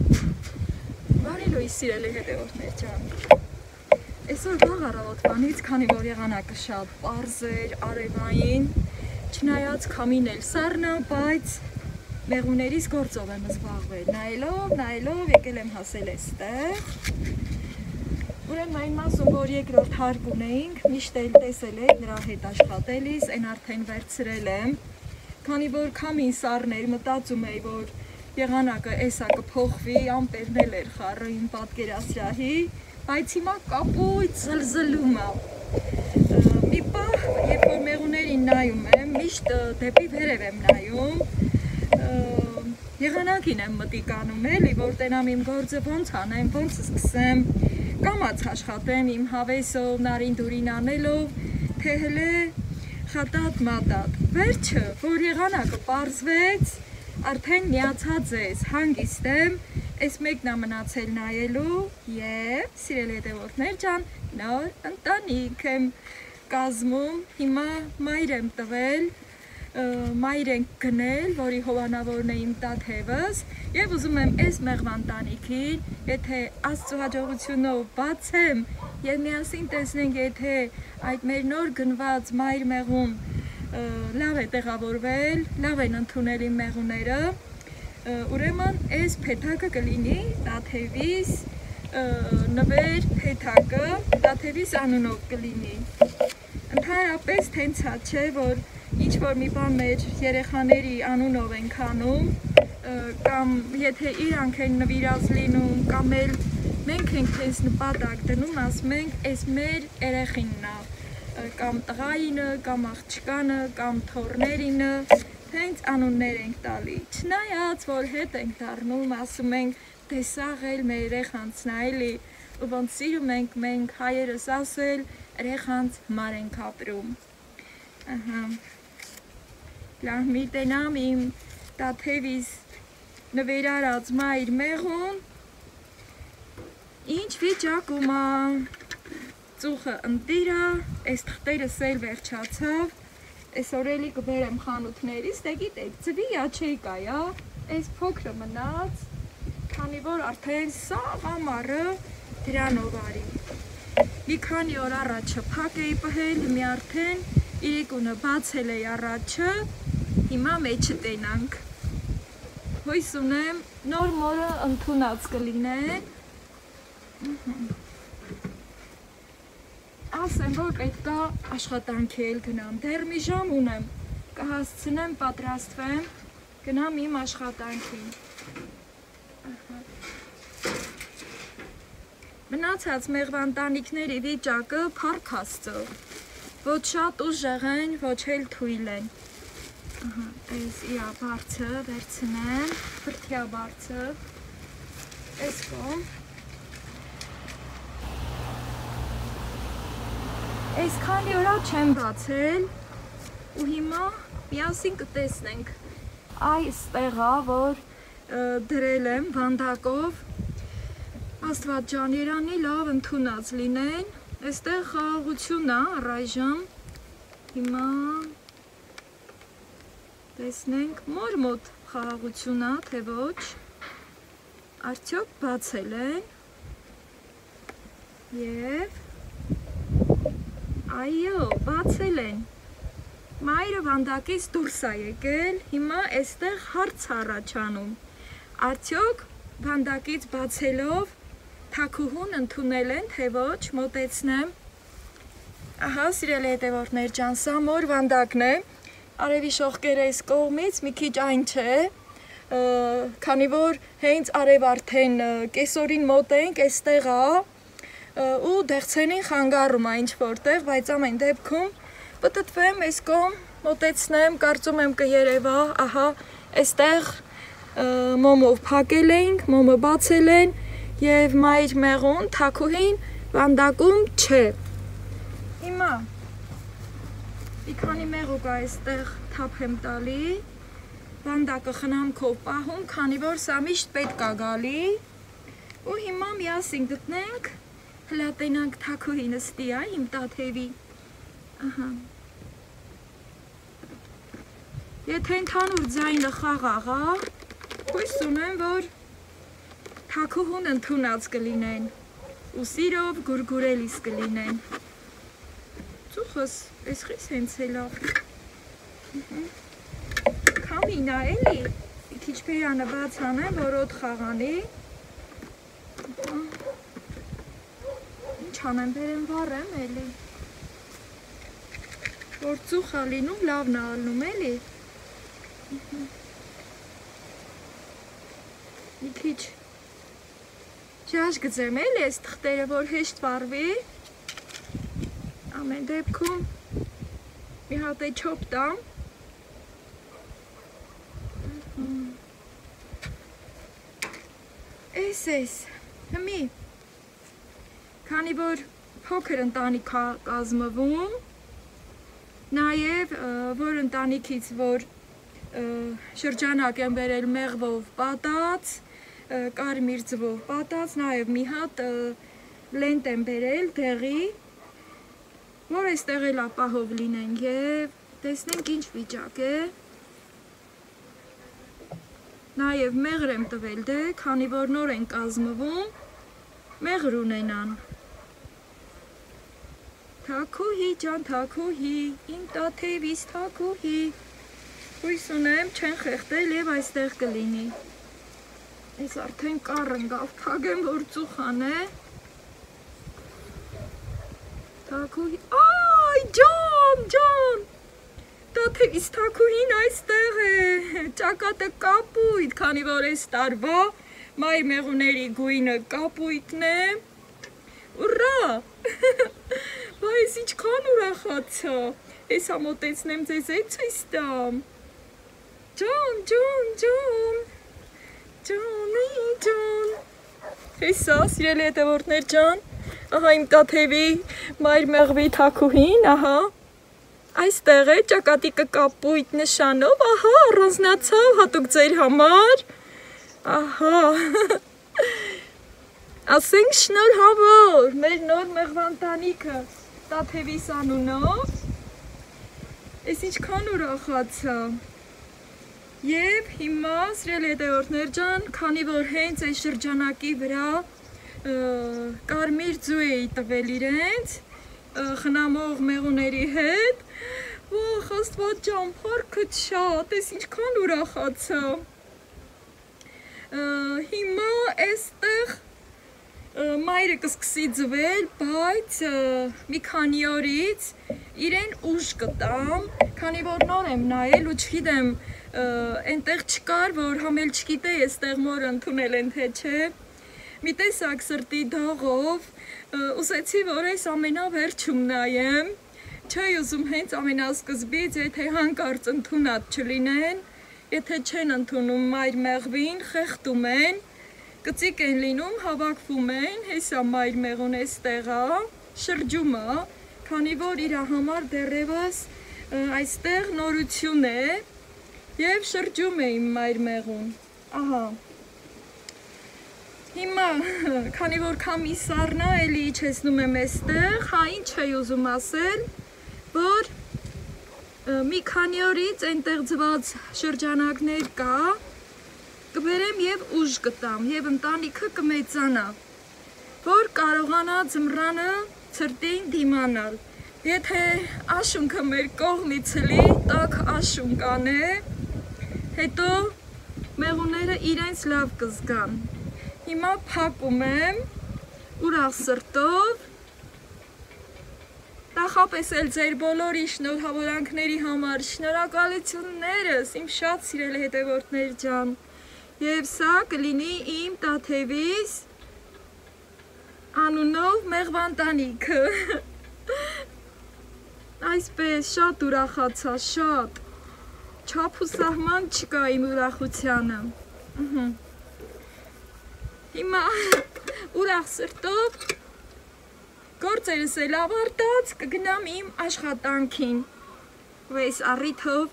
Բարի լույս սիրելի հետևորդներ ջան։ Այսօր վաղ առավոտվանից, քանի որ եղանակը շատ պարզ էր, արևային, չնայած քամին էլ սառն է, բայց մեղուներից գործով եմ զբաղվել, նայելով եկել եմ հասել այստեղ։ Ուրեմն այն մասում, որ երկրորդ հարկ ունեինք, միշտ էլ տեսել եք նրա հետ աշխատելիս, այն արդեն վերցրել եմ, քանի որ քամին սառն էր, մտածում էի, որ եղանակը էսա կփոխվի, ամպերն էլ էր խառը իմ պատկերասրահի, բայց հիմա կապույտ զլզլում է։ Մի պահ, երբ որ մեղուներին նայում եմ, միշտ դեպի վերև եմ նայում, եղանակին եմ մտիկ անում էլի, որ տենամ իմ գործը ոնց անեմ, ոնց սկսեմ, կամաց աշխատեմ իմ հավեսով, նարին դուրին անելով, թե հլե խատատ մատատ։ Վերջը, որ եղանակը պարզվեց, արդեն միացած ես, հանգիստ եմ, այս մեկն է մնացել նայելու և սիրելի հետևորդներ ջան, նոր ընտանիք եմ կազմում, հիմա մայր եմ տվել, մայր ենք գնել, որի հովանավորն է իմ տաթևս և ուզում եմ այս մեղվան տանիքին, եթե Աստծո հաջողությունով բացեմ և միասին տեսնենք, եթե այդ մեր նոր գնված մայր մեղուն լավ է տեղավորվել, լավ են ընդունել իմ մեղուները, ուրեմն այս փեթակը կլինի տաթևիս նվեր փեթակը, տաթևիս անունով կլինի։ Ընդհանրապես թենցա չէ, որ ինչ-որ մի բան մեր երեխաների անունով ենք անում, կամ եթե իրանք են նվիրած լինում, կամ էլ մենք ենք թենց նպատակ դնում, ասում ենք, այս մեր երեխինն է, կամ տղայինը, կամ աղջկանը, կամ թոռներինը, հենց անուններ ենք տալի, չնայած, որ հետ ենք դառնում, ասում ենք, տեսաղ էլ մեր երեխանցն է էլի, ու ոնց սիրում ենք մենք հայերս ասել, երեխանց համար ենք ապրում։ Լավ մի տենամ իմ տաթևիս նվերարած մայր մեղուն, ինչ վիճակում է, ծուխը ընտիրա, այս թղթերս էլ վերջացավ, այսօր էլի կբերեմ խանութներից, դե գիտեք, ձվի յաչեյկա ա, այս փոքրը մնաց, քանի որ արդեն սաղ ամառը դրանով արի։ Մի քանի օր առաջը փակ էի պհել, հիմի արդեն իրիկունը բացել էի առաջը, հիմա մեջը տենանք։ Հույս ունեմ նոր մորը ընդունած կլինեն։ Ասեմ, որ պետք է աշխատանքի էլ գնամ, դեռ մի ժամ ունեմ, կհասցնեմ, պատրաստվեմ, գնամ իմ աշխատանքին։ Մնացած մեղվան տանիքների վիճակը փառք Աստծո, ոչ շատ ուժեղ են, ոչ էլ թույլ են։ Այս իրա բարձը վերցնեմ, բրդյա բարձը, այս կոմ։ Այս քանի օրա չեմ բացել ու հիմա միասին կտեսնենք այստեղա, որ դրել եմ վանդակով, Աստված ջան երանի լավ ընդունած լինեն, այստեղ խաղաղություն է առայժմ, հիմա տեսնենք մոր մոտ խաղաղություն է, թե ոչ, արդյոք բացել են և այո, բացել են, մայրը վանդակից դուրս է եկել, հիմա այստեղ հարց առաջանում, արդյոք վանդակից բացելով թաքուհուն ընդունել են, թե ոչ, մոտեցնեմ, ահա սիրելի հետևորդներ ջան, սա մոր վանդակն է, արևի շողքերը այս կողմից մի քիչ այն չէ, քանի որ հենց արև արդեն կեսօրին մոտ ենք, այստեղ է, ու դեղցենին խանգարում է ինչ որտեղ, բայց ամեն դեպքում պտտվեմ այս կողմ, մոտեցնեմ, կարծում եմ կերևա, ահա, այստեղ մոմով փակել էինք, մոմը բացել են և մայր մեղուն, թաքուհին վանդակում չէ։ Հիմա մի քանի մեղուկ այստեղ թափ եմ տալի, վանդակը խնամքով պահում, քանի որ սա միշտ պետք է գալի, ու հիմա միասին գտնենք, հլատենանք թաքուհին ստի է իմ տաթևի, ահա։ Եթե ընդհանուր ձայնը խաղաղ է, հույս ունեմ, որ թաքուհուն ընդունած կլինեն, ու սիրով գուրգուրելիս կլինեն։ Ծուխս, ես խիս հենց է լավ։ Կամինա էլի, քիչ պերանը բաց անեմ, որ ոտ խաղանի։ Ինչ անեմ, բերեմ վարեմ էլի։ Որ ծուխ ա լինում, լավն ա ալնում էլի։ Մի քիչ ջաշ գծեմ էլի այս թղթերը, որ հեշտ վարվի։ Ամեն դեպքում մի հատ է չոպ տամ։ Էս, հմի, քանի որ փոքր ընտանիք ա կազմվում, նաև որ ընտանիքից, որ շրջանակ են բերել մեղվով պատած, կարմիր ձվով պատած, նաև մի հատ լենտ են բերել դեղի, որ այստեղ էլ ապահով լինեն և տեսնենք ինչ վիճակ է։ Նաև մեղր եմ տվել դե, քանի որ նոր են կազմվում, մեղր ունենան։ Թաքուհի ջան, թաքուհի, իմ տաթևիս թաքուհի, հույս ունեմ չեն խեղդել և այստեղ կլինի։ Ես արդեն կառն գավ, փագեմ, որ ծուխան է։ Թաքուհի, այ, ջան, տաթևիս թաքուհին այստեղ է, ճակատը կապույտ, քանի որ ես տարվա, մայր մեղուների գույնը կապույտն է, ուռա, բա ես իչքան ուրախացա, ես համոտեցնեմ ձեզ է ցույց տամ, ջան, հեսա, սիրելի հետևորդներ ջան, ահա իմ տաթևի մայր մեղվի թաքուհին, ահա, այստեղ է ճակատիկը կապույտ նշանով, ահա, առանձնացավ հատուկ ձեր համար, ահա, ասենք շնորհավոր, մեր նոր մեղվանտանիքը տաթևիս անունով, ես ինչքան ուրախացա, և հիմա, սիրելի հետևորդներ ջան, քանի որ հենց այս շրջանակի վրա կարմիր ձու էի տվել իրենց, խնամող մեղուների հետ, ոխ աստված ջան, փառքդ շատ, ես ինչքան ուրախացա, հիմա այստեղ մայրը կսկսի ձվել, բայց մի քանի օրից իրեն ուժ կտամ, քանի որ նոր եմ նայել ու չգիտեմ, այնտեղ չկար, որ համել չգիտեի այստեղ մորը ընդունել են թե չէ, մի տեսակ սրտի դաղով, ուզեցի, որ այս ամենավերջում նայեմ, չէի ուզում հենց ամենասկզբից, եթե հանկարծ ընդունած չլինեն, եթե չեն ընդունում մայր մեղվին, խեղդում են, կծիկ են լինում, հավաքվում են, հեսա մայր մեղուն էստեղ ա, շրջում ա, քանի որ իր համար դեռևս այստեղ նորություն է և շրջում է իմ մայր մեղուն, ահա, հիմա, քանի որ կամիսարն ա, էլի իջեցնում եմ էստեղ, հա ինչ էի ուզում ասել, որ մի քանի օրից այնտեղ ձված շրջանակներ կա, կբերեմ և ուժ կտամ և ընտանիքը կմեծանա, որ կարողանա ձմռանը ցրտին դիմանալ, եթե աշունքը մեր կողմից լի, տաք աշունք անե, հետո մեղուները իրենց լավ կզգան, հիմա փակում եմ, ուրախ սրտով, նախապես էլ ձեր բոլորի շնորհավորանքների համար, շնորհակալություններս, իմ շատ սիրելի հետևորդներ ջան, և սա կլինի իմ տաթևիս անունով մեղվանտանիքը, այսպես շատ ուրախացա, շատ, չափ ու սահման չկա իմ ուրախությանը, հիմա ուրախ սրտով գործերս էլ ավարտած կգնամ իմ աշխատանքին, ու այս առիթով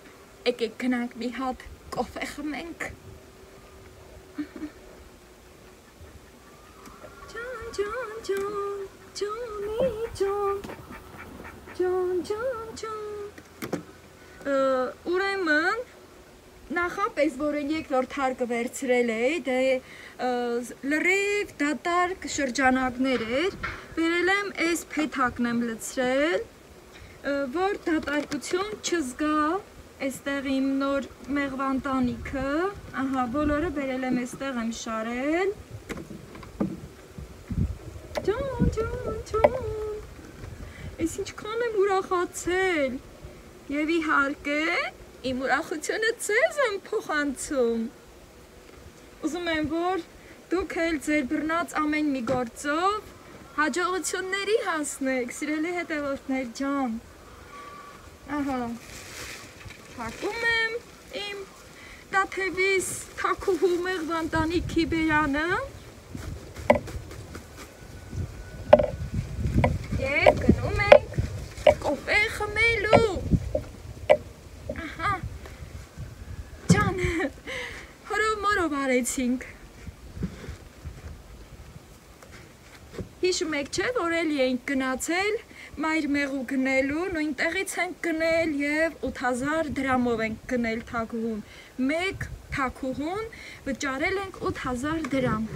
եկեք գնանք մի հատ կոֆե խմենք, ուրեմն նախապես, որ են երկրորդ հարկը վերցրել էի, դե լրիվ դատարկ շրջանակներ էր, վերել եմ այս փեթակն եմ լցրել, որ դատարկություն չզգա այստեղ իմ նոր մեղվանտանիքը, ահա, բոլորը վերել եմ այստեղ եմ շարել, ջան, ես ինչքան եմ ուրախացել, և իհարկե, իմ ուրախությունը ձեզ եմ փոխանցում, ուզում եմ, որ դուք էլ ձեր բռնած ամեն մի գործով հաջողությունների հասնեք, սիրելի հետևորդներ ջան, ահա, թակում եմ իմ տաթևիս թակուհու մեղվանտանիքի բերանը և գնում ենք կոֆե խմելու, ահա, ջան, հորով մորով արեցինք, հիշում եք չէ, որ էլի ենք գնացել մայր մեղու գնելու, նույն տեղից ենք գնել և 8000 դրամով ենք գնել թակուհուն, մեկ թակուհուն վճարել ենք 8000 դրամ,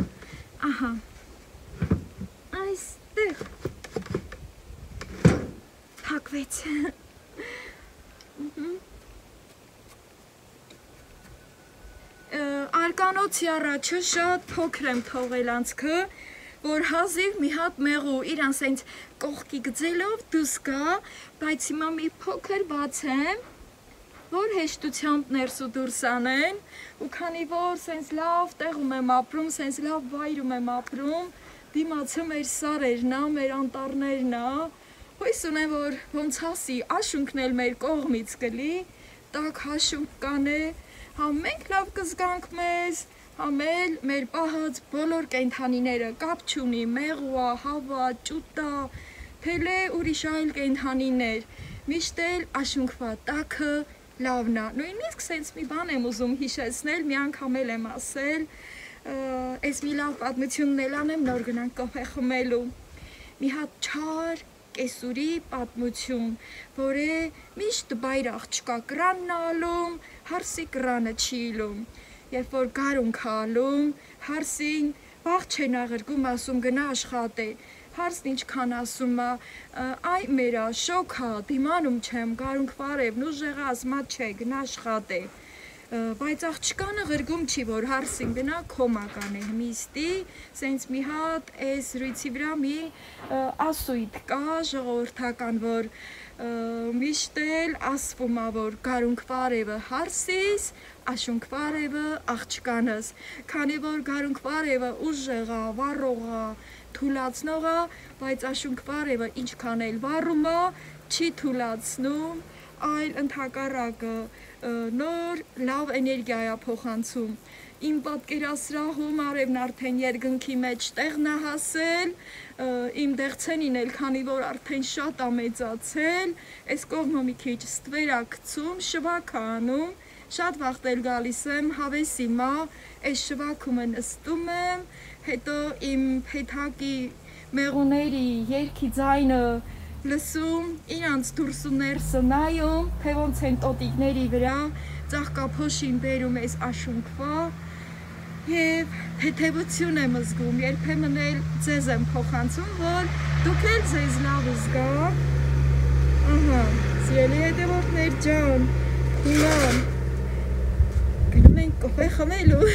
ահա, այստեղ թակվեց, արկանոցի առաջը շատ փոքր եմ թողել անցքը, որ հազիվ մի հատ մեղու իրան սենց կողքի գծելով դուս գա, բայց հիմա մի փոքր բացեմ, որ հեշտությամբ ներս ու դուրս անեն, ու քանի որ սենց լավ տեղում եմ ապրում, սենց լավ վայրում եմ ապրում, դիմացը մեր սարերն ա, մեր անտառներն ա, հույս ունեմ, որ ոնց հասի աշունքն էլ մեր կողմից կլի, տակ հաշունք կանե, հա մենք լավ կզգանք մեզ, համել մեր պահած բոլոր կենդանիները կապ չունի, մեղուա, հավա, ճուտա, թելե ուրիշ այլ կենդանիներ, միշտ էլ աշունքվա տակը լավն ա, նույնիսկ սենց մի բան եմ ուզում հիշեցնել, մի անգամ էլ եմ ասել, այս մի լավ պատմությունն էլ անեմ, նոր գնանք կոֆե խմելու, մի հատ չար կեսուրի պատմություն, որ է միշտ բայրախ չկա կրանն ալում, հարսի կրանը չի իլում, երբ որ գարունք ալում, հարսին վաղ չեն աղրգում, ասում գնա աշխատե, հարսն ինչքան ասում ա, այ մերա շոքա, դիմանում չեմ, գարունք վարևն ուժեղա ասմա չէ, գնա աշխատե, բայց աղջկանը ղրգում չի, որ հարսին գնա կոմա կանե հմիստի, սենց մի հատ այս զրույցի վրա մի ասույթ կա ժողովրդական, որ միշտ էլ ասվում ա, որ գարունք վարևը հարսիս, աշունք վարևը աղջկանս, քանի որ գարունք վարևը ուժեղա, վառողա, թուլացնողա, բայց աշունք վարևը ինչքան էլ վառում ա, չի թուլացնում, այլ ընդհակառակը նոր լավ էներգիա է փոխանցում, իմ պատկերասրահում արևն արդեն երկնքի մեջ տեղն է հասել, իմ դեղցենին էլ քանի որ արդեն շատ է մեծացել, այս կողմը մի քիչ ստվեր ա գցում, շվակ ա անում, շատ վաղտել գալիս եմ, հավեսի մա, այս շվակումը նստում եմ, հետո իմ փեթակի մեղուների երգի ձայնը լսում, իրանց դուրս ու ներսը նայում, թե ոնց են տոտիկների վրա, ծաղկափոշին բերում ես աշունքվա և թեթևություն եմ զգում, երբեմն էլ ձեզ եմ փոխանցում, որ դուք էլ ձեզ լավ զգաք, ահա, սիրելի հետևորդներ ջան, հիմա գնում ենք կոֆե խմելու,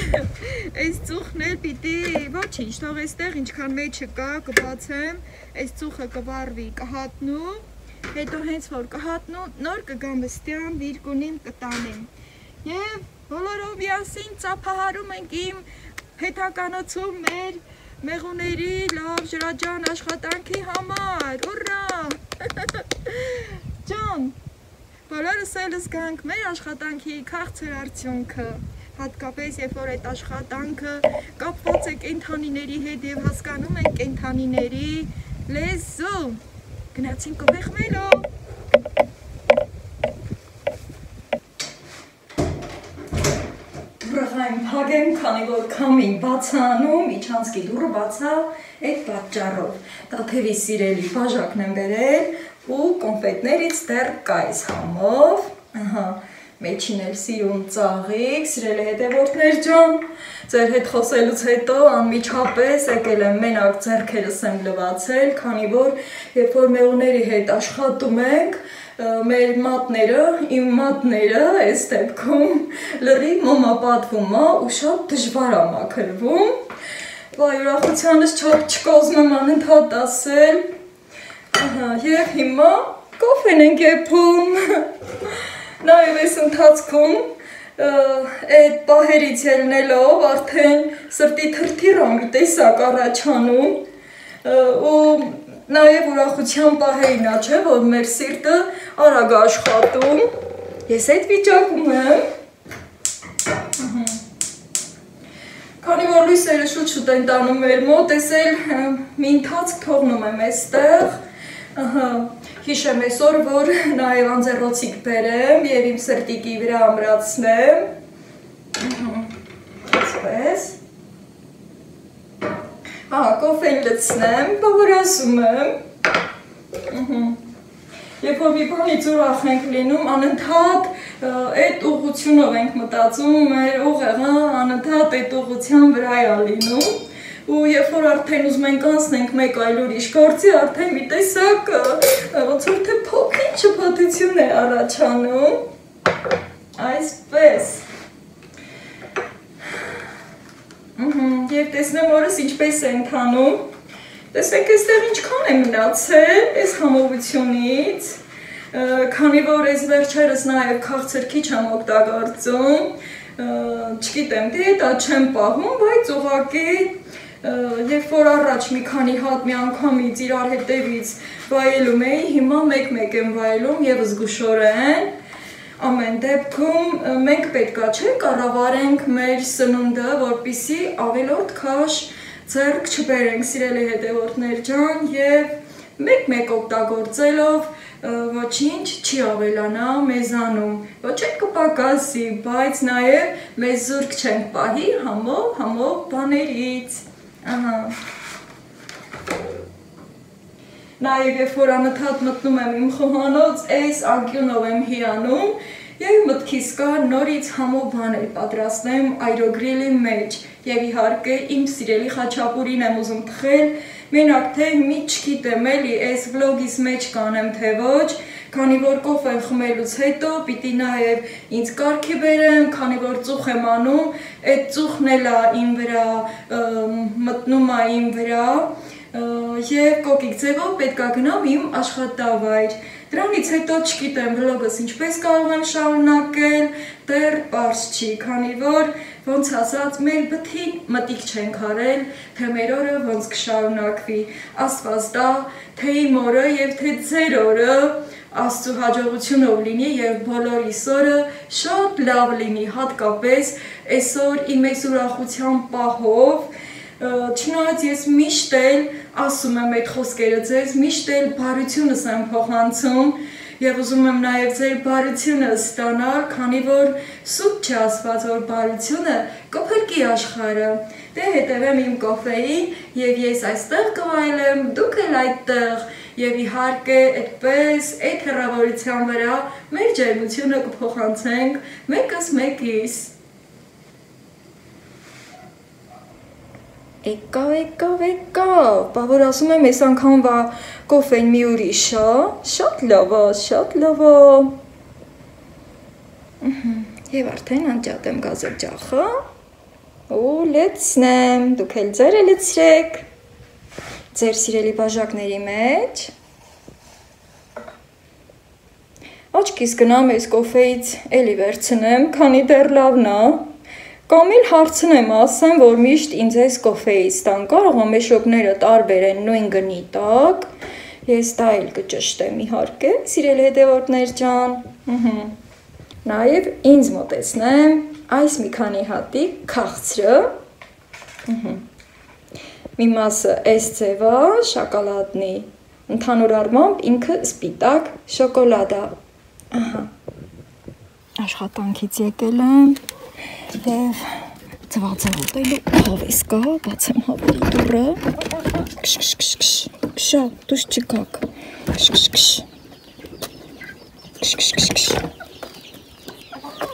այս ծուխն էլ պիտի, ոչինչ, թող այստեղ ինչքան մեջը կա, կբացեմ, այս ծուխը կվարվի, կհատնու, հետո հենց որ կհատնու, նոր կգամ վստյան, վիրգունիմ կտանեմ, և բոլորով միասին ծափահարում ենք իմ փեթականոցում մեր մեղուների լավ ջրաջան աշխատանքի համար, ուռա, ջան, բոլորս էլ զգանք մեր աշխատանքի քաղցր արդյունքը, հատկապես երբ որ այդ աշխատանքը կապված է կենդանիների հետ և հասկանում ենք կենդանիների լեզու, գնացինք կոֆե խմելու։ Ուրախայում փագեմ, քանի որ քամին բաց է անում, իջանցքի դուռը բաց է այդ պատճառով, տաթևի սիրելի բաժակն եմ բերել ու կոնֆետներից դեռ կա այս համով, ահա, մեջին էլ սիրուն ծաղիկ, սիրելի հետևորդներ ջան, ձեր հետ խոսելուց հետո անմիջապես եկել եմ մենակ ձեռքերս եմ լվացել, քանի որ երբ որ մեղուների հետ աշխատում ենք, մեր մատները, իմ մատները այս դեպքում լրիվ մոմապատվում է ու շատ դժվար է մաքրվում։ Վայ, ուրախությանս չկոզնում անընդհատ ասել։ Եվ հիմա կոֆեն ենք եփում։ Նաև այս ընթացքում այդ պահերից ելնելով արդեն սրտի թրթիռ մի տեսակ առաջանում ու նաև ուրախության պահերին է, չէ, որ մեր սիրտը արագ աշխատում։ Ես այդ վիճակում եմ։ Քանի որ լույսերը շուտ-շուտ են տանում մեր մոտ, ես էլ մի ընթացք թողնում եմ այստեղ։ Հիշեմ այսօր, որ նաև անձեռոցիկ բերեմ և իմ սրտիկի վրա ամրացնեմ։ Այսպես։ Կոֆեն լցնեմ, բավար ասում եմ։ Երբ որ մի բանից ուրախ ենք լինում, անընդհատ այդ ուղղությունով ենք մտածում, մեր ուղեղը անընդհատ այդ ուղղության վրա է լինում։ Ու երբ որ արդեն ուզում ենք անցնենք մեկ այլ ուրիշ գործի, արդեն մի տեսակ ոնց որ թե փոքրիկ շփոթություն է առաջանում։ Այսպես։ Եվ տեսնեմ օրս ինչպես է ընթանում։ Տեսեք, այստեղ ինչքան է մնացել այս համովությունից, քանի որ այս վերջերս նաև քաղցր քիչ եմ օգտագործում, չգիտեմ, դիետա չեմ պահում, բայց ուղղակի երբ որ առաջ մի քանի հատ մի անգամից իրար հետևից վայելում էի, հիմա մեկ-մեկ եմ վայելում և զգուշորեն։ Ամեն դեպքում մենք պետքա չէ կառավարենք մեր սնունդը, որպեսզի ավելորդ քաշ ձեռք չբերենք, սիրելի հետևորդներ ջան, և մեկ-մեկ օգտագործելով ոչինչ չի ավելանա մեզանում, ոչ էլ կպակասի, բայց նաև մեզ զուրկ չենք պահի համով բաներից։ Նաև երբ որ անընդհատ մտնում եմ իմ խոհանոց, այս անկյունով եմ հիանում և մտքիս կա նորից համով բաներ պատրաստեմ այրոգրիլի մեջ և իհարկե իմ սիրելի խաչապուրին եմ ուզում թխել, մենակ թե մի չգիտեմ էլի այս վլոգիս մեջ կանեմ թե ոչ, քանի որ կոֆեն խմելուց հետո պիտի նաև ինձ կարգի բերեմ, քանի որ ծուխ եմ անում, այդ ծուխն էլ է իմ վրա, մտնում է իմ վրա և կոկիկ ձևով պետք է գնամ իմ աշխատավայր։ Դրանից հետո չգիտեմ վլոգս ինչպես կարող եմ շարունակել, դեռ պարզ չի, քանի որ ոնց ասած մեր բթին մտիկ չենք արել, թե մեր օրը ոնց կշարունակվի, Աստված տա, թե իմ օրը և թե ձեր օրը Աստծու հաջողությունով լինի և բոլորիս օրը շատ լավ լինի, հատկապես այսօր իմ այս ուրախության պահով, չնայած ես միշտ էլ ասում եմ այդ խոսքերը ձեզ, միշտ էլ բարությունս եմ փոխանցում և ուզում եմ նաև ձեր բարությունը ստանալ, քանի որ սուտ չի ասված, որ բարությունը կփրկի աշխարհը։ Դե հետևեմ իմ կոֆեին և ես այստեղ կվայելեմ, դուք էլ այդտեղ և իհարկե այդպես այդ հեռավորության վրա մեր ջերմությունը կփոխանցենք մեկս մեկիս։ Եկավ, բավոր ասում եմ, այս անգամվա կոֆեն մի ուրիշ է, շատ լավ է։ Եվ արդեն անջատ եմ գազօջախը ու լցնեմ, դուք էլ ձերը լցրեք ձեր սիրելի բաժակների մեջ։ Աչքիս գնամ այս կոֆեից էլի վերցնեմ, քանի դեռ լավն է։ Կամ էլ հարցնեմ, ասեմ, որ միշտ ինձ այս կոֆեից տան, կարող է մեշոկները տարբեր են նույն գնի տակ, ես դա էլ կճշտեմ իհարկե, սիրելի հետևորդներ ջան, նաև ինձ մոտեցնեմ այս մի քանի հատի քաղցրը, մի մասը այս ձև է, շոկոլադնի, ընդհանուր առմամբ ինքը սպիտակ շոկոլադ է, աշխատանքից եկել եմ, և ծվացը ուտելու հավես կա, բացեմ հավերի դուրը, կշ, դուս չկաք, կշ,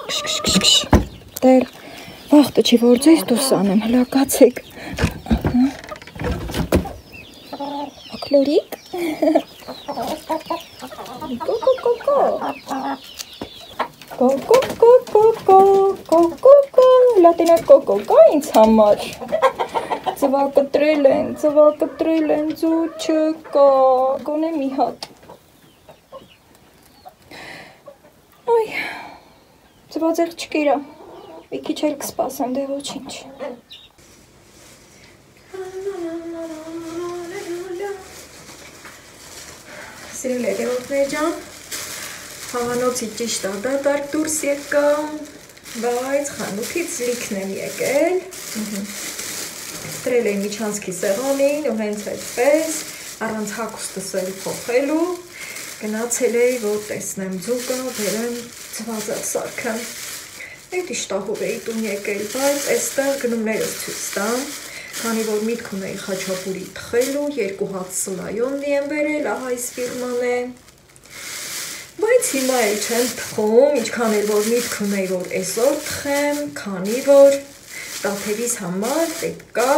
Դել վաղտը չի որ ձեզ դուրս անեմ, հլակացեք։ Ակլորիկ։ Կո, լատինա կո, ինձ համար։ Ձվակտրել են, ձու չկա, գոնե մի հատ։ Այ, ձվածեղ չկիրա, մի քիչ էլ կսպասեմ, դե ոչինչ։ Սիրել հետևորդներ ջան, հավանոցի ճիշտ ադատարկ դուրս եկամ, բայց խանութից լիքն եմ եկել, տրել եմ միջանցքի սեղանին ու հենց այդպես, առանց հագուստս էլ փոխելու, գնացել էի, որ տեսնեմ ձուկը, բերեմ ձվածակ սարքեմ, այդ իշտահով էի տուն եկել, բայց այստեղ գնումներս ցույց տամ, քանի որ միտք ունեի խաչապուրի թխելու, 2 հատ սլայոննի եմ բերել, ահա այս ֆիրման է, բայց հիմա էլ չեմ թխում, ինչքան էլ որ միտք ունեի, որ այսօր թխեմ, քանի որ տաթևիս համար պետք է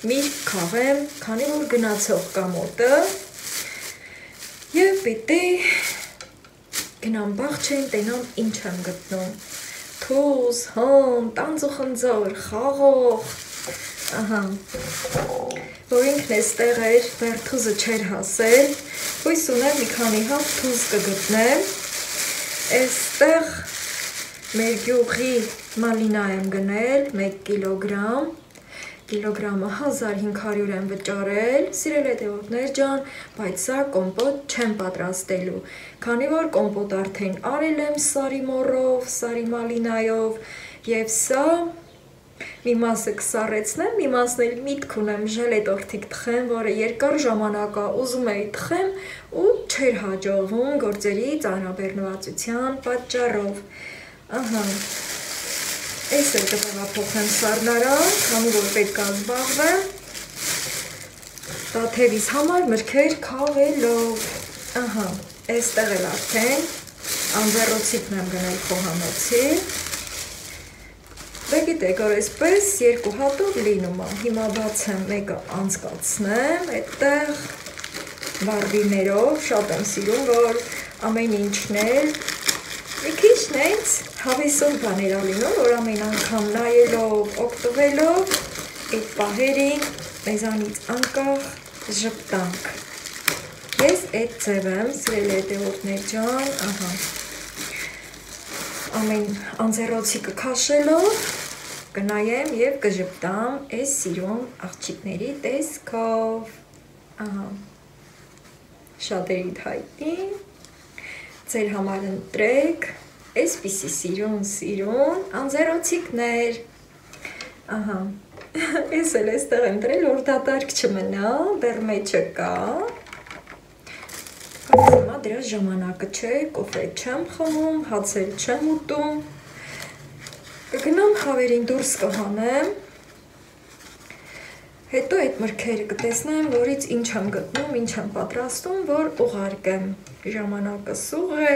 միրգ քաղեմ, քանի որ գնացող կա մոտը և պիտի գնամ բախչեն, տենամ ինչ եմ գտնում, թուզ, հոն, տանձ ու խնձոր, խաղող, ահա, որ ինքն էստեղ էր, բեր թուզը չեր հասել, հույս ունեմ մի քանի հատ թուզ կգտնեմ, էստեղ մեր գյուղի մալինա եմ գնել, 1 կիլոգրամ, կիլոգրամը 1500 եմ վճարել, սիրել հետևորդներ ջան, բայց սա կոմպոտ չեմ պատրաստելու, քանի որ կոմպոտ արդեն արել եմ սարի մորով, սարի մալինայով և սա մի մասը կսառեցնեմ, մի մասն էլ միտք ունեմ ժելետորթիկ թխեմ, որը երկար ժամանակ ուզում էի թխեմ ու չէր հաջողվում գործերի ծանրաբեռնվածության պատճառով, ահա, այս էլ կտեղափոխեմ սառնարան, քանի որ պետք է զբաղվեմ տաթևիս համար մրգեր քաղելով, ահա, այստեղ էլ արդեն անձեռոցիկն եմ գնել խոհանոցի, դե գիտեք, որ այսպես 2 հատով լինում է, հիմա բացեմ մեկը անցկացնեմ, այդտեղ բարդիներով, շատ եմ սիրում, որ ամեն ինչն էլ մի քիչն էց հավեսով բաներ ալինում, որ ամեն անգամ նայելով, օգտվելով, այդ պահերին մեզանից անկախ ժպտանք։ Ես այդ ձև եմ, սիրել հետևորդներ ջան, ահա, ամեն անձեռոցիկը քաշելով, կնայեմ և կժպտամ այս սիրուն աղջիկների տեսքով, ահա, շատերիդ հայտնի, ձեր համար ընտրեք, այսպիսի սիրուն անձեռոցիկներ, ահա, ես էլ էստեղ եմ տրել, որ դատարկ չմնա, դեռ մեջը կա, բայց հիմա դրա ժամանակը չէ, կոֆե չեմ խմում, հաց էլ չեմ ուտում, կգնամ խավերին դուրս կհանեմ, հետո այդ մրգերը կտեսնեմ, որից ինչ եմ գտնում, ինչ եմ պատրաստում, որ ուղարկեմ, ժամանակը սուղ է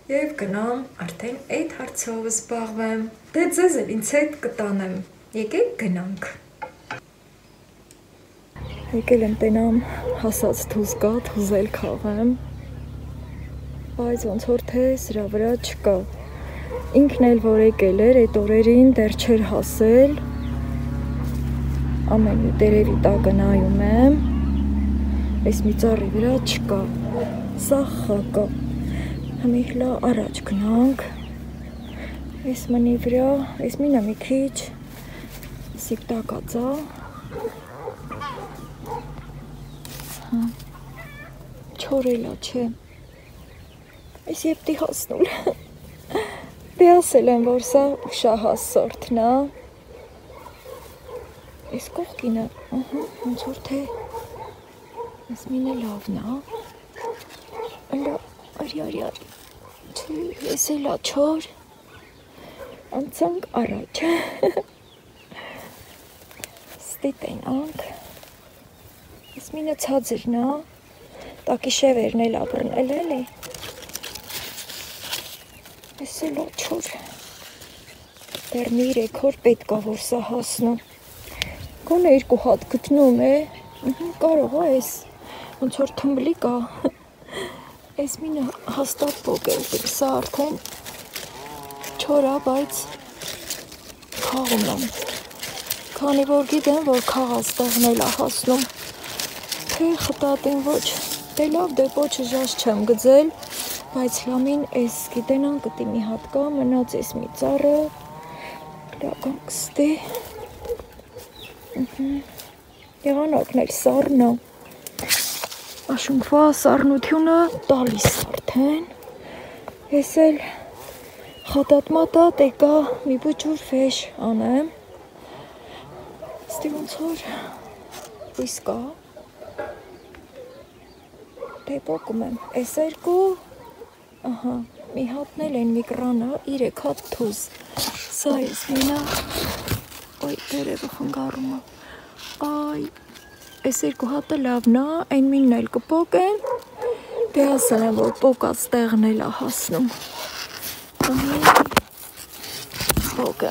և գնամ արդեն այդ հարցով զբաղվեմ, դե ձեզ էլ ինձ հետ կտանեմ, եկեք գնանք։ Եկել եմ տենամ հասած թուզ կա, թուզ էլ քաղեմ, բայց ոնց որ թե սրա վրա չկա, ինքն էլ որ եկել էր, այդ օրերին դեռ չէր հասել, ամեն մի տերևի տակը նայում եմ, այս մի ծառի վրա չկա, սա խակա, համի հլա առաջ գնանք, այս մնի վրա, այս մինը մի քիչ, սիպտակացա, չորելա չէ, այս եպտի հասնուլ, դե ասել եմ, որ սա ուշահաս սորթն է, այս կողքինը, ոնց որ թե, այս մինը լավն է, արի, չէ, ես էլա չոր, անցանք առաջ, ստի տենանք, այս մինը ցածրն է, տակի շևերն էլ ապրնել էլի, ես էլա չոր, դեռ մի 3 օր պետք է որ սա հասնում։ Գոնե 2 հատ գտնում է։ Կարող է էս ոնց որ թմբլիկ է։ Էս մինը հաստատ փոքր է, սա արդեն չորա, բայց խաղում եմ։ Քանի որ գիտեմ, որ քաղաց տեղնել է հասնում, թե խտատին ոչ, դե լավ դե պոչը ժաշ չեմ գծել, բայց լամին էս գիտենան կտի մի հատ կա, մնաց էս մի ծառը, լական կստի, եղանակն էլ սառն է, աշունքվա սառնությունը տալիս արդեն, ես էլ խատատ-մատատ եկա մի բջուր վեշ անեմ, ստի ոնց որ հույս կա, դե պոկում եմ, ես երկու, ահա, մի հատն էլ են միկրանը, 3 հատ թուզ, սա ես մինա, ոյ, դերևը խնգարում է, այ, ես երկու հատը լավն է, այն մինն էլ կպոկեմ, դե ասել եմ, որ պոկած տեղն էլ է հասնում, պոկը,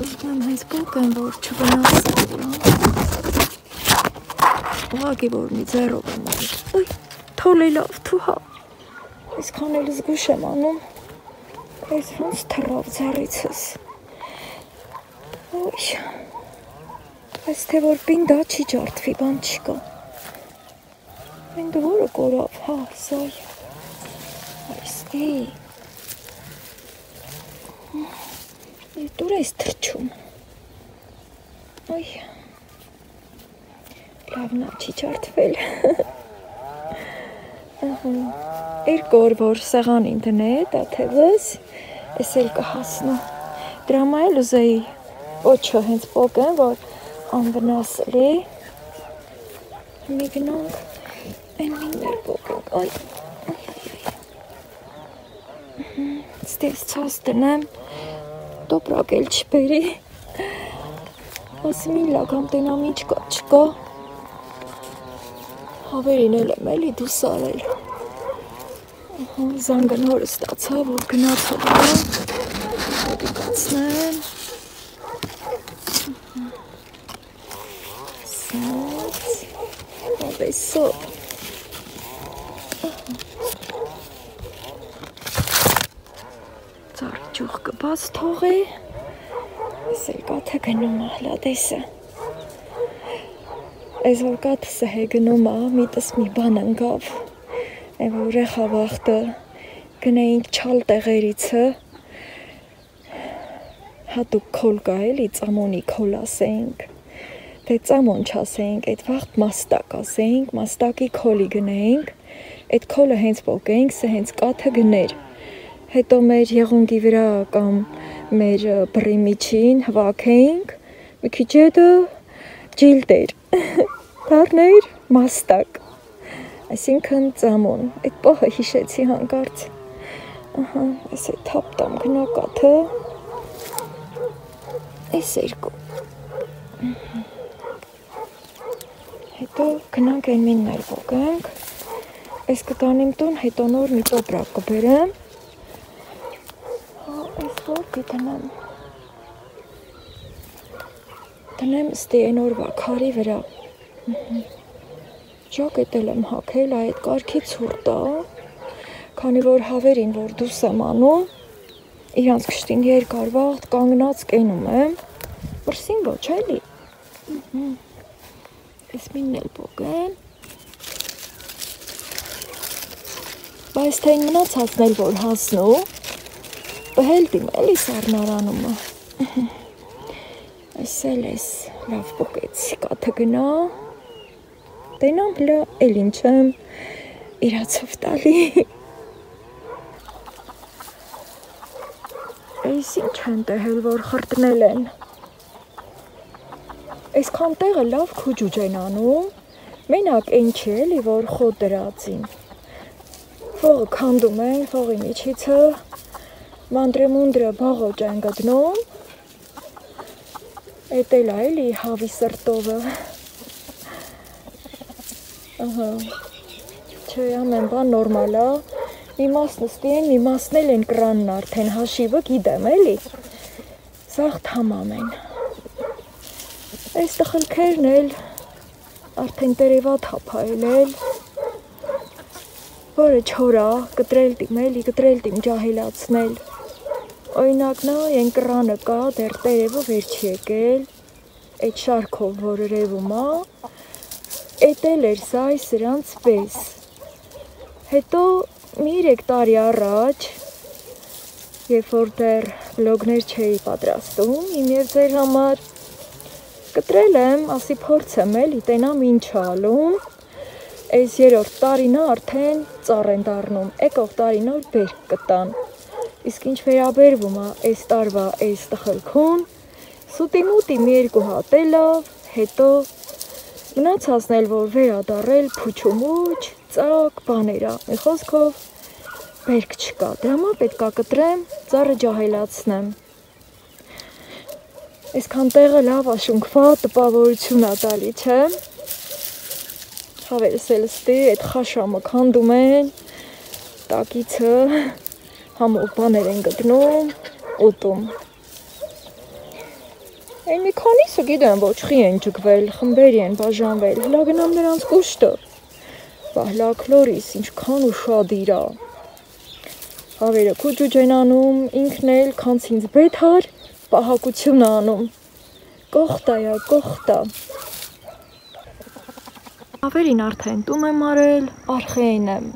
ուզում եմ հենց պոկեմ, որ չվնասեմ, ուղղակի որ մի ձեռով եմ անում, ոյ, թոլ է լավ, թուհա, այսքան էլ զգուշ եմ անում, այս ոնց թռավ ձեռիցս, ոյ, այս թե որ պինդա չի ջարդվի, բան չկա, պինդը որը կորավ, հա, սայ, այս է, դուր ես թրջում, ոյ, լավնա չի ջարդվել, երկու օր որ սեղանին դնետ, աթևս, ես էլ կհասնու, դրամա էլ ուզեի ոչը հենց պոկեմ, որ անվնասելի, մի գնանք, են միններ պոկենք, այ, ստես ծոս դնեմ, տոպրակ էլ չբերի, ասի մի լագամ տենամի չկա, հավերին էլ եմ էլի դուս արել, զանգը նորը ստացա, որ գնացով եմ, հոդիկացնեմ, սած, ովեսով, ծարկ ճուղ կբաց թողի, ես էլ կաթը գնում ահլադեսը, այս որ կաթսը հե գնում միտս մի բան ընգավ, որ ռեխավախտը գնայինք չալ տեղերիցը, հատուկ քոլ կա էլի, ծամոնի քոլ ասեինք, թե ծամոն չասեինք, այդ վաղտ մաստակ ասեինք, մաստակի քոլի գնայինք, այդ քոլը հենց պոկեինք, սա հենց կաթը գներ, հետո մեր եղունգի վրա կամ մեր բռի միջին հվակեինք, մի քիչ հետո ջիլտեր, դառներ մաստակ, այսինքն ծամոն, այդ պահը հիշեցի հանկարծ, այս է թապտամ գնա կաթը, այս երկու, հետո գնանք այն մինն էլ պոկենք, այս կտանիմ տուն, հետո նոր մի տոպրակ կբերեմ, այս որ գիտենամ, դնեմ ստի այն օրվա քարի վրա, ժակետել եմ հակել, այդ կարգի ցուրտ է, քանի որ հավերին որ դուս եմ անում, իրանց կշտին երկար վաղտ կանգնած կենում եմ, բրսին ոչ էլի, ես մինն էլ պոկեմ, բայց թե այն մնացածն էլ որ հասնու, բհելտիմ էլի սառնարանումը, այս էլ ես լավ պոկեցի կաթը գնա, տենամ հլա էլ ինչ եմ իրացով տալի, այս ինչ են տեհել, որ խրտնել են, այսքան տեղը լավ քուջուջ են անում, մենակ են չի էլի, որ խոտ դրածին, Փողը քանդում են, փողի միջիցը, մանտրեմունդրը բաղոճ են գտնում, էդ էլ է էլի հավի սրտովը, չէ ամեն բան նորմալ է, մի մասն ստին, մի մասն էլ են կրանն արդեն հաշիվը գիտեմ էլի։ Սաղ թամամ են։ Այս տխլքերն էլ արդեն տերևա թափայել էլ։ Որը չորա, կտրել տիմ էլի, կտրել տիմ ջահելացնել։ Օրինակ նա են կրանը կա, դեռ տերևը վեր չի եկել, այդ շարքով, որ ռևում է, էտել էր սա սրանց պես։ Հետո մի 3 տարի առաջ, երբ որ դեռ բլոգներ չէի պատրաստում, իմ և ձեր համար, կտրել եմ, ասի փորձեմ էլի, տենամ ինչ ալում, այս 3-րդ տարինը արդեն ծառ են դառնում, եկող տարինը բերք կտան։ Իսկ ինչ վերաբերվում է այս տարվա այս տխլքուն, սուտի-մուտի մի 2 հատ լավ, հետո մնացածն էլ որ վերադառել փուչումուչ, ծակ, բաներ, մի խոսքով բերք չկա, դրա համար պետք է կտրեմ, ծառը ջահելացնեմ։ Այսքան տեղը լավ աշունքվա տպավորություն է տալի, չէ։ Հավերս էլ ստի, այդ խաշամը քանդում են, տակիցը համով բաներ են գտնում, ուտում։ Այն մի քանիսը գիտեմ, ոչ խի են ջգվել, խմբերի են բաժանվել, հլա գնամ նրանց կուշտը։ Բահլա քլորիս, ինչքան ու շատ իրա։ Հավերը քուջուջ են անում, ինքն էլ քանց ինձ բեթար, պահակություն անում։ Կողտա յա, կողտա։ Հավերին արդեն տուն եմ արել, արխեին եմ։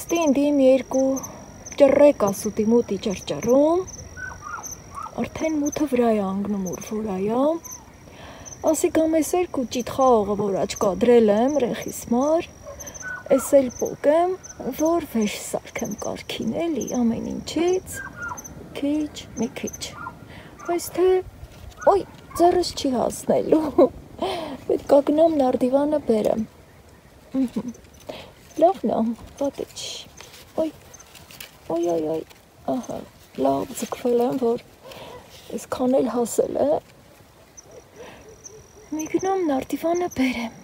Ստինդիմ 2 ճռեկա սուտի մուտի ճրճռում, արդեն մութը վրա է անգնում ուր վորայա, ասի կամ ես 2 ճիտ խաղողը որ աչկա դրել եմ ռեխիս մար, ես էլ պոկեմ, որ վեշ սարքեմ կարգին էլի ամեն ինչից, քիչ, մի քիչ, այս թե, ոյ, ձեռս չի հասնելու, պետք է գնամ նարդիվանը բերեմ, լավն է, պատը չի, ոյ, Ոյ, ահա, լավ ձգվել եմ, որ այսքան էլ հասել է, մի գնամ նարդիվանը բերեմ,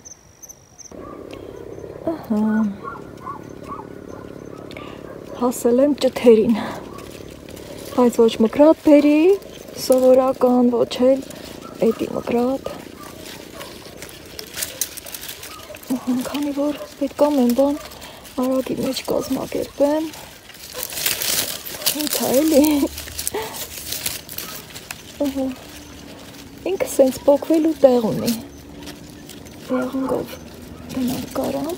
ահա, հասել եմ ճթերին, բայց ոչ մկրատ բերի, սովորական, ոչ էլ էդի մկրատ, քանի որ պետք է մեն բան արագի մեջ կազմակերպեմ, Ինչ էլի, ինքը սենց պոքվելու տեղ ունի, եղունգով դնալ կարամ,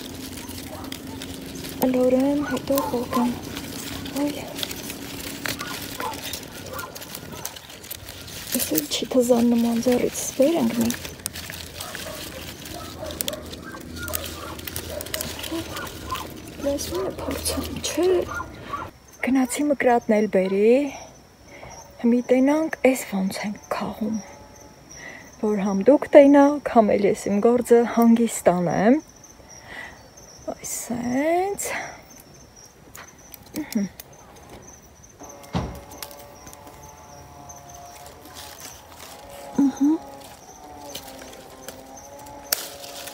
լորեմ, հետո պոքեմ, ոյ, ես էլ չի թզան նման ձեռից վեր ընգնի, լեսում է փորձեմ, չէ, Գնացի մկրատն էլ բերի, մի տենանք ես ոնց ենք կաղում, որ համ դուք տենակ, համ էլ ես իմ գործը հանգիստանեմ, այս սենց,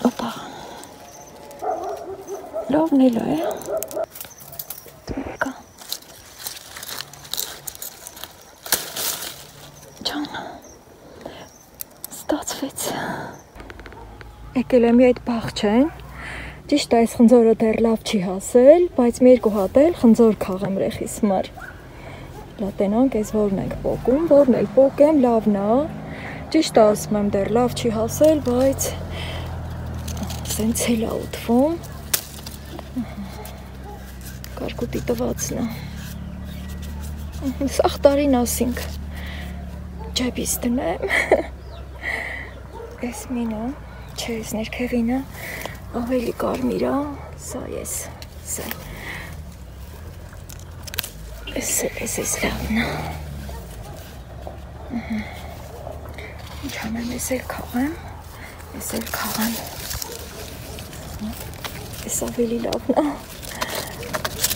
Опа, լավն էլ է, դուկա, Ստացվեց, եկել եմ այդ բաղջեն, ճիշտ այս խնձորը դեռ լավ չի հասել, բայց մի 2 հատ էլ խնձոր քաղեմ ռեխիս մար, լա տենանք ես որն ենք պոկում, որն էլ պոկեմ լավն է, ճիշտ ասում եմ դեռ լավ չի հասել, բայց սենց էլ է ուտվում, կարկուտի տվածն է, սաղ տարին ասինք, ջեբիս դնեմ, ես մինը, չէ ես ներքևինը, ավելի կարմիրա, սա ես, սա, ես լավն է, ինչ անեմ, ես էլ քաղեմ, ես ավելի լավն է,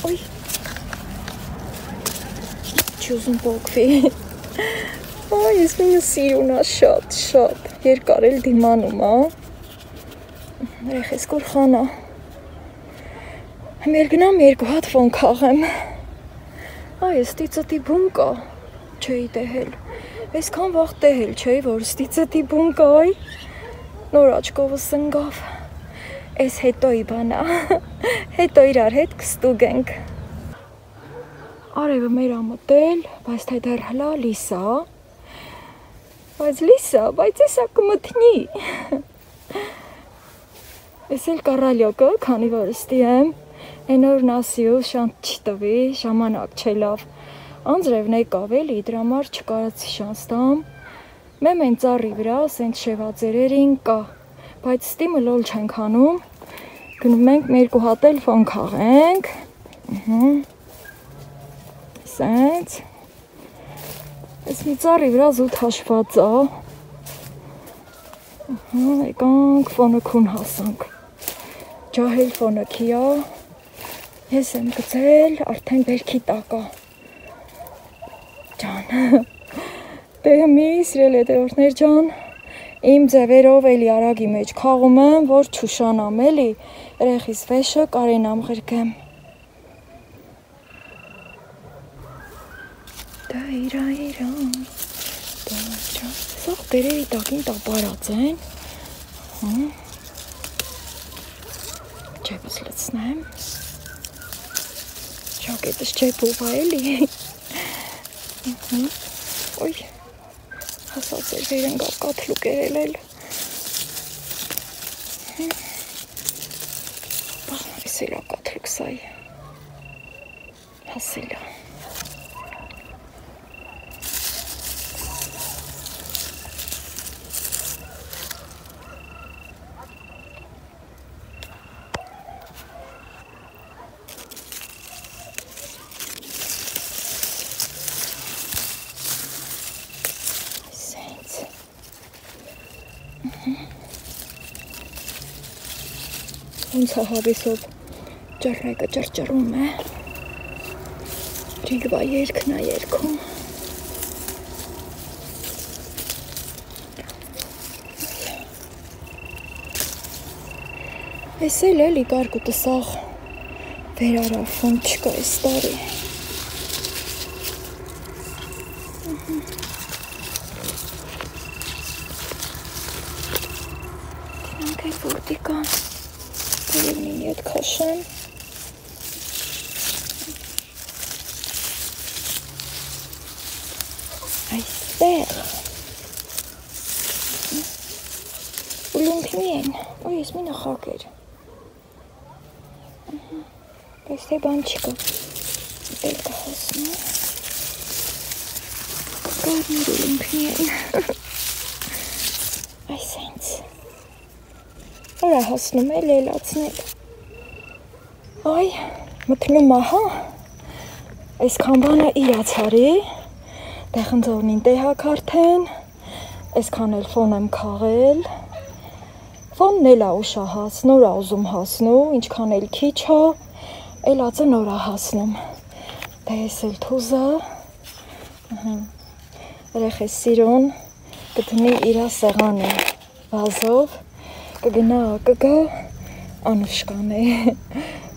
ոյ, չի ուզում պոկվի, ես մինը սիրուն է շատ, երկար էլ դիմանում է, ռեխես կոր խանա, Մեր գնամ երկու հատ ֆոն քաղեմ։ Այ ստիծը տիպում կա, չէի տեհել, այսքան վաղ տեհել չէի, որ ստիծը տիպում կա, այ, նոր աչկովս ընգավ, այս հետոյի բանա, հետո իրար հետ կստուգ ենք։ Արևը մեր ամտել, բայց թե դեռ հլա լիսա, բայց լիսա, բայց եսա կմթնի։ Ես էլ կարալյոկը, քանի որ ստի եմ, Այն օր նասիու շանտ չտվի, ժամանակ չէ լավ, անձրևն եկավ էլի, դրա համար չկարացի շանս տամ, մեմ են ծառի վրա, սենց շևաձերերին կա, բայց ստիմը լոլ չենք հանում, գնում ենք մեր երկու հատ էլ ֆոն քաղենք, սենց, ես մի ծառի վրա զուտ հաշված ա, եկանք ֆոնը քուն հասանք, ջահել ֆոնը քիա, Ես եմ գծել, արդեն բերքի տակա, ջան, բեղմի, սիրել հետևորդներ ջան, իմ ձևերով էլի արագի մեջ քաղում եմ, որ չուշանամ էլի, երեխիս վեշը կարենամ ղրկեմ, դա իրա, սաղ բերերի տակին տապարած են, ջեպս լծնեմ, Շակետս չէ պուղա էլի, ոյ, հասած էր վեր ընգավ կաթլուկ երել, ես էլա կաթլուկ սայ, հասելա, Ոնց է հավեսով ճռռեկը ճռճռում է, Ռիգվա երգն է երգում, Ես էլ էլի կարկուտը սաղ վերարավ ֆոն չկա ես տարի, Դինանք էլ որտի կան, Երևնին ետ քաշեմ, այստեղ, ուլունքնի են, ոյ ես մի նխակ էր, բայց թե բան չկա, դել կհասնու, կարմիր ուլունքնի են, այս հենց, Որա հասնում է լելացնել, այ, մտնում ահա, այս կամբանը իրացարի, տեխնձորնին տեհակ արդեն, այսքան էլ ֆոն եմ քաղել, ֆոնն էլ ա ուշահաց, նոր ա ուզում հասնու, ինչքան էլ քիչ ա, էլ ածը նոր ա հասնում, դե ես էլ թուզը, երեխես սիրուն, կդնի իրա սեղանի վազով, կգնա, կգա, անուշկան է,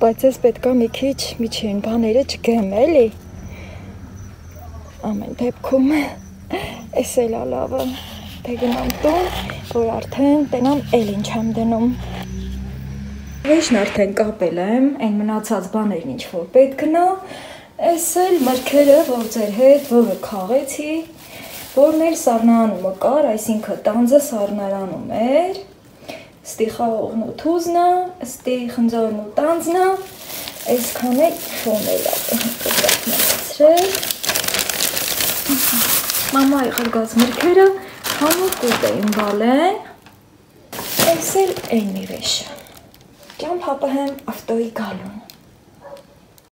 բայց ես պետքա մի քիչ միջին բաները չգեմ էլի, ամեն դեպքում, ես էլ ալավը, թե գնամ տուն, որ արդեն տենամ էլ ինչ եմ դնում։ Վեշն արդեն կապել եմ, այն մնացած բաներն ինչ որ պետք գնա, ես էլ մրգերը, որ ձեր հետ, որը քաղեցի, որն էլ սառնարանում կար, այսինքն տանձը սառնարանում էր, Ստի խաղողն ու թուզնա, ստի խնձորն ու տանձնա, այսքան էլ ֆոն էլ կտակնացրել, մամայի խրգած մրգերը համով կուտ էին բալեն, այս էլ այն մի վեշը, ճամ հապը հեմ ավտոյի գալուն։